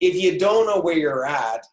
if you don't know where you're at,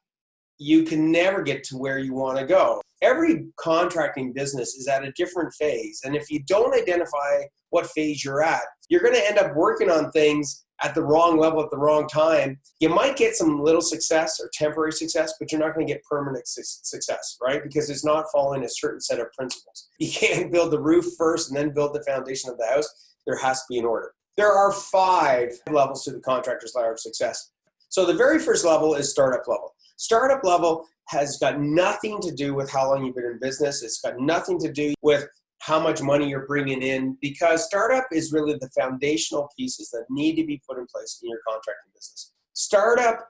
you can never get to where you want to go. Every contracting business is at a different phase. And if you don't identify what phase you're at, you're going to end up working on things at the wrong level at the wrong time. You might get some little success or temporary success, but you're not going to get permanent success, right? Because it's not following a certain set of principles. You can't build the roof first and then build the foundation of the house. There has to be an order. There are 5 levels to the contractor's ladder of success. So the very first level is startup level. Startup level has got nothing to do with how long you've been in business. It's got nothing to do with how much money you're bringing in, because startup is really the foundational pieces that need to be put in place in your contracting business. Startup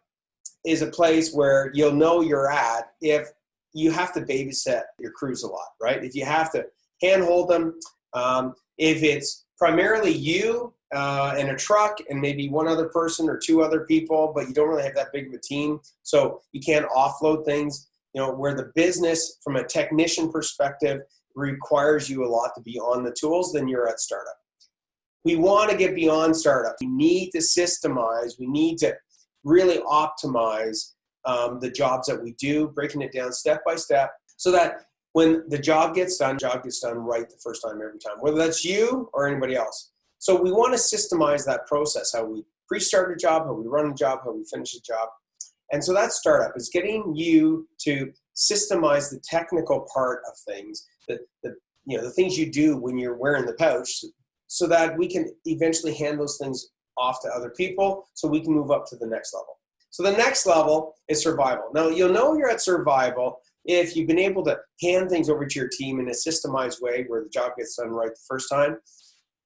is a place where you'll know you're at if you have to babysit your crews a lot, right? If you have to handhold them, if it's primarily you and a truck and maybe one other person or 2 other people, but you don't really have that big of a team, so you can't offload things, where the business from a technician perspective requires you a lot to be on the tools, then you're at startup. We want to get beyond startup. We need to systemize. We need to really optimize the jobs that we do, breaking it down step by step so that when the job gets done right the first time every time, whether that's you or anybody else. So we want to systemize that process, how we pre-start a job, how we run a job, how we finish a job. And so that's startup, is getting you to systemize the technical part of things, the things you do when you're wearing the pouch, so that we can eventually hand those things off to other people so we can move up to the next level. So the next level is survival. Now, you'll know you're at survival if you've been able to hand things over to your team in a systemized way where the job gets done right the first time,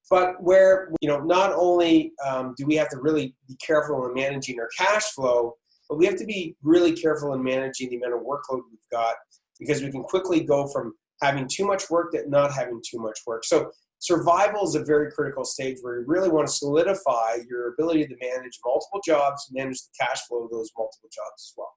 but where, not only do we have to really be careful in managing our cash flow, but we have to be really careful in managing the amount of workload we've got, because we can quickly go from having too much work to not having too much work. So survival is a very critical stage where you really want to solidify your ability to manage multiple jobs, manage the cash flow of those multiple jobs as well.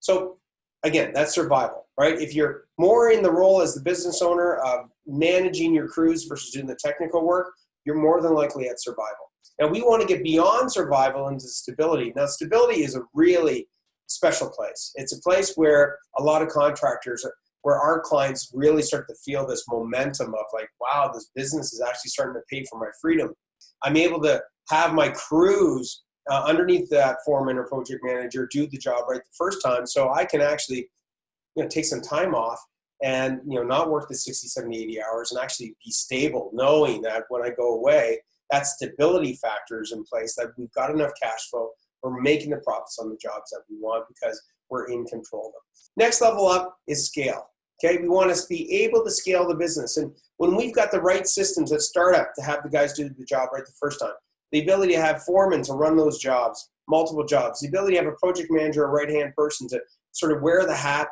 So again, that's survival, right? If you're more in the role as the business owner of managing your crews versus doing the technical work, you're more than likely at survival. Now, we want to get beyond survival into stability. Now, stability is a really special place. It's a place where a lot of contractors, where our clients really start to feel this momentum of like, wow, this business is actually starting to pay for my freedom. I'm able to have my crews underneath that foreman or project manager do the job right the first time, so I can actually take some time off and not work the 60, 70, 80 hours and actually be stable, knowing that when I go away, that stability factor is in place, that we've got enough cash flow, we're making the profits on the jobs that we want because we're in control of them. Next level up is scale. Okay, we want to be able to scale the business. And when we've got the right systems at startup to have the guys do the job right the first time, the ability to have foremen to run those jobs, multiple jobs, the ability to have a project manager, a right-hand person to sort of wear the hat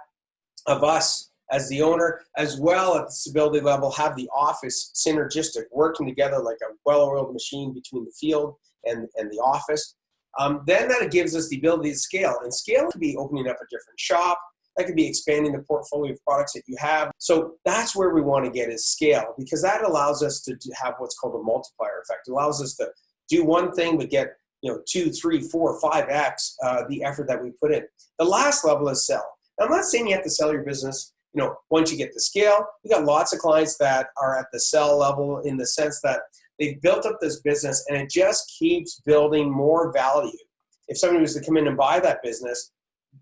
of us as the owner, as well at the stability level, have the office synergistic, working together like a well-oiled machine between the field and the office. Then that gives us the ability to scale. And scale could be opening up a different shop. That could be expanding the portfolio of products that you have. So that's where we want to get is scale, because that allows us to have what's called a multiplier effect. It allows us to do one thing but get 2, 3, 4, 5x the effort that we put in. The last level is sell. Now, I'm not saying you have to sell your business once you get to scale. We got lots of clients that are at the sell level in the sense that they've built up this business and it just keeps building more value. If somebody was to come in and buy that business,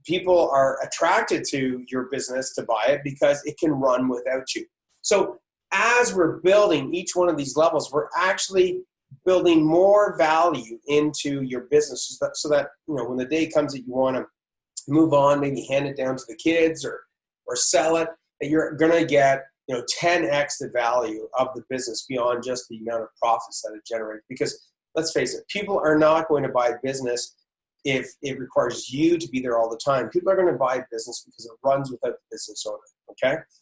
people are attracted to your business to buy it because it can run without you. So as we're building each one of these levels, we're actually building more value into your business so that when the day comes that you want to move on, maybe hand it down to the kids or sell it, that you're going to get 10x the value of the business beyond just the amount of profits that it generates. Because let's face it, people are not going to buy a business if it requires you to be there all the time. People are going to buy a business because it runs without the business owner, okay?